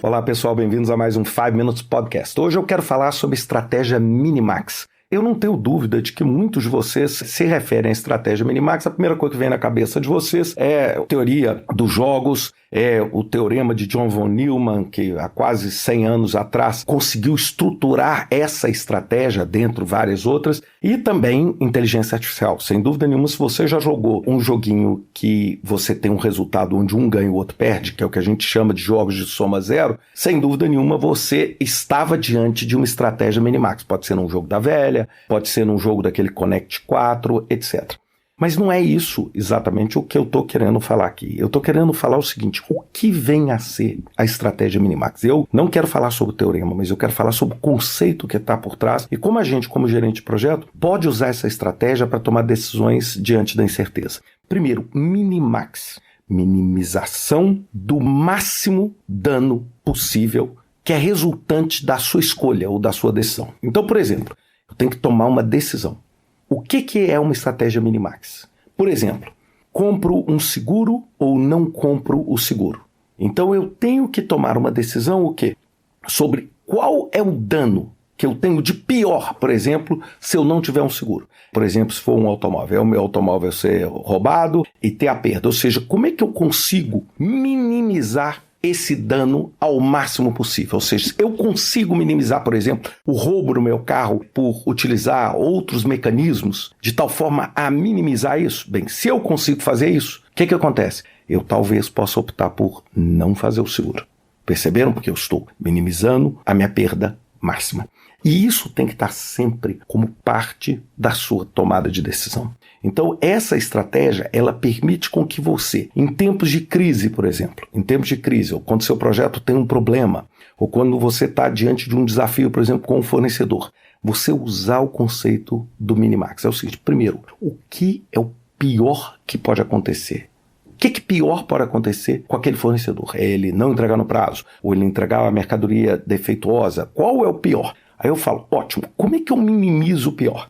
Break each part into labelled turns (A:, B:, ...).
A: Olá pessoal, bem-vindos a mais um 5 Minutes Podcast. Hoje eu quero falar sobre estratégia Minimax. Eu não tenho dúvida de que muitos de vocês se referem à estratégia Minimax. A primeira coisa que vem na cabeça de vocês é a teoria dos jogos, é o teorema de John von Neumann, que há quase 100 anos atrás conseguiu estruturar essa estratégia, dentre várias outras, e também inteligência artificial. Sem dúvida nenhuma, se você já jogou um joguinho que você tem um resultado onde um ganha e o outro perde, que é o que a gente chama de jogos de soma zero, sem dúvida nenhuma você estava diante de uma estratégia Minimax. Pode ser num jogo da velha, pode ser num jogo daquele Connect 4, etc. Mas não é isso exatamente o que eu estou querendo falar aqui. Eu estou querendo falar o seguinte: o que vem a ser a estratégia Minimax? Eu não quero falar sobre o teorema, mas eu quero falar sobre o conceito que está por trás e como a gente, como gerente de projeto, pode usar essa estratégia para tomar decisões diante da incerteza. Primeiro, Minimax. Minimização do máximo dano possível que é resultante da sua escolha ou da sua decisão. Então, por exemplo, eu tenho que tomar uma decisão. O que é uma estratégia Minimax? Por exemplo, compro um seguro ou não compro o seguro? Então eu tenho que tomar uma decisão o quê? Sobre qual é o dano que eu tenho de pior, por exemplo, se eu não tiver um seguro. Por exemplo, se for um automóvel, o meu automóvel ser roubado e ter a perda. Ou seja, como é que eu consigo minimizar esse dano ao máximo possível? Ou seja, eu consigo minimizar, por exemplo, o roubo no meu carro por utilizar outros mecanismos de tal forma a minimizar isso? Bem, se eu consigo fazer isso, o que acontece? Eu talvez possa optar por não fazer o seguro. Perceberam? Porque eu estou minimizando a minha perda máxima. E isso tem que estar sempre como parte da sua tomada de decisão. Então, essa estratégia, ela permite com que você, em tempos de crise, por exemplo, em tempos de crise, ou quando seu projeto tem um problema, ou quando você está diante de um desafio, por exemplo, com um fornecedor, você usar o conceito do Minimax. É o seguinte: primeiro, o que é o pior que pode acontecer? O que pior pode acontecer com aquele fornecedor? É ele não entregar no prazo, ou ele entregar a mercadoria defeituosa? Qual é o pior? Aí eu falo, ótimo, como é que eu minimizo o pior?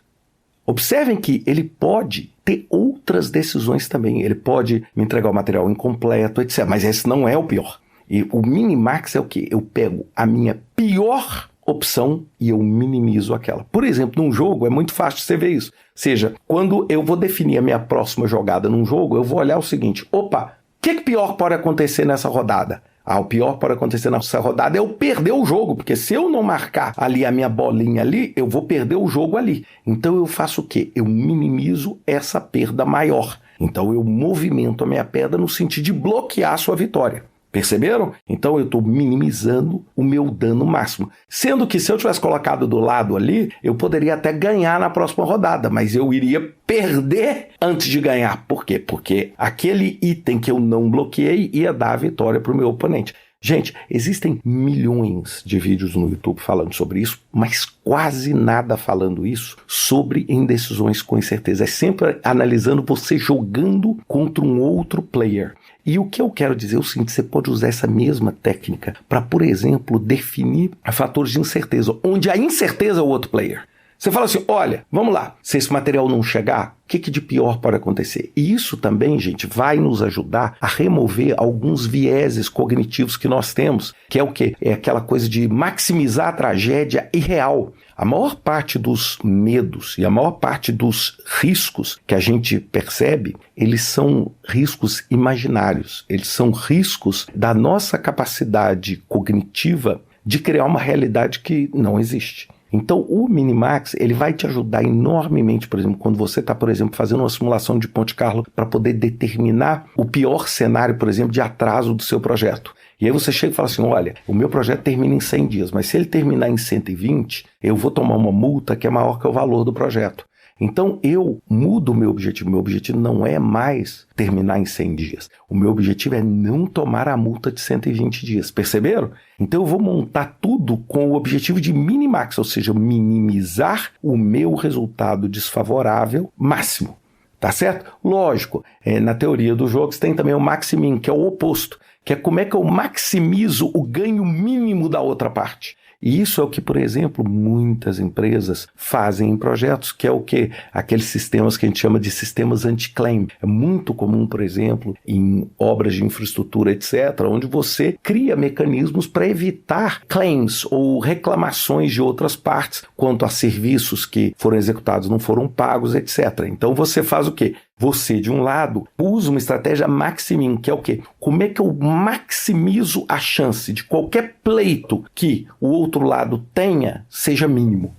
A: Observem que ele pode ter outras decisões também. Ele pode me entregar o material incompleto, etc. Mas esse não é o pior. E o Minimax é o quê? Eu pego a minha pior opção e eu minimizo aquela. Por exemplo, num jogo é muito fácil você ver isso. Ou seja, quando eu vou definir a minha próxima jogada num jogo, eu vou olhar o seguinte: opa, o que pior pode acontecer nessa rodada? O pior pode acontecer nessa rodada é eu perder o jogo, porque se eu não marcar ali a minha bolinha ali, eu vou perder o jogo ali. Então eu faço o quê? Eu minimizo essa perda maior. Então eu movimento a minha perda no sentido de bloquear a sua vitória. Perceberam? Então eu estou minimizando o meu dano máximo. Sendo que se eu tivesse colocado do lado ali, eu poderia até ganhar na próxima rodada, mas eu iria perder antes de ganhar. Por quê? Porque aquele item que eu não bloqueei ia dar a vitória para o meu oponente. Gente, existem milhões de vídeos no YouTube falando sobre isso, mas quase nada falando isso sobre indecisões com incerteza. É sempre analisando você jogando contra um outro player. E o que eu quero dizer é o seguinte: você pode usar essa mesma técnica para, por exemplo, definir fatores de incerteza, onde a incerteza é o outro player. Você fala assim: olha, vamos lá, se esse material não chegar, o que de pior pode acontecer? E isso também, gente, vai nos ajudar a remover alguns vieses cognitivos que nós temos, que é o quê? É aquela coisa de maximizar a tragédia irreal. A maior parte dos medos e a maior parte dos riscos que a gente percebe, eles são riscos imaginários. Eles são riscos da nossa capacidade cognitiva de criar uma realidade que não existe. Então, o Minimax, ele vai te ajudar enormemente, por exemplo, quando você está, por exemplo, fazendo uma simulação de Monte Carlo para poder determinar o pior cenário, por exemplo, de atraso do seu projeto. E aí você chega e fala assim: olha, o meu projeto termina em 100 dias, mas se ele terminar em 120, eu vou tomar uma multa que é maior que o valor do projeto. Então eu mudo o meu objetivo. Meu objetivo não é mais terminar em 100 dias. O meu objetivo é não tomar a multa de 120 dias. Perceberam? Então eu vou montar tudo com o objetivo de Minimax, ou seja, minimizar o meu resultado desfavorável máximo. Tá certo? Lógico, na teoria dos jogos tem também o Maximin, que é o oposto, que é como é que eu maximizo o ganho mínimo da outra parte. E isso é o que, por exemplo, muitas empresas fazem em projetos, que é o quê? Aqueles sistemas que a gente chama de sistemas anti-claim. É muito comum, por exemplo, em obras de infraestrutura, etc., onde você cria mecanismos para evitar claims ou reclamações de outras partes quanto a serviços que foram executados, não foram pagos, etc. Então você faz o quê? Você, de um lado, usa uma estratégia maximin, que é o quê? Como é que eu maximizo a chance de qualquer pleito que o outro lado tenha seja mínimo?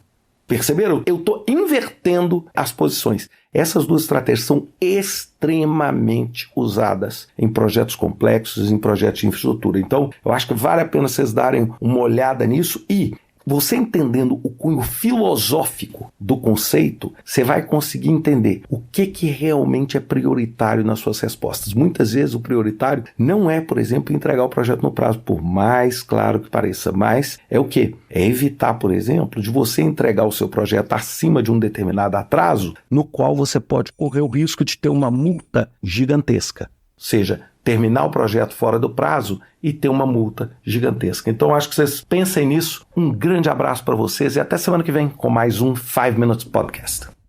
A: Perceberam? Eu estou invertendo as posições. Essas duas estratégias são extremamente usadas em projetos complexos, em projetos de infraestrutura. Então, eu acho que vale a pena vocês darem uma olhada nisso e você entendendo o cunho filosófico do conceito, você vai conseguir entender o que realmente é prioritário nas suas respostas. Muitas vezes o prioritário não é, por exemplo, entregar o projeto no prazo, por mais claro que pareça, mas é o quê? É evitar, por exemplo, de você entregar o seu projeto acima de um determinado atraso, no qual você pode correr o risco de ter uma multa gigantesca. Ou seja, terminar o projeto fora do prazo e ter uma multa gigantesca. Então, acho que vocês pensem nisso. Um grande abraço para vocês e até semana que vem com mais um 5 Minutes Podcast.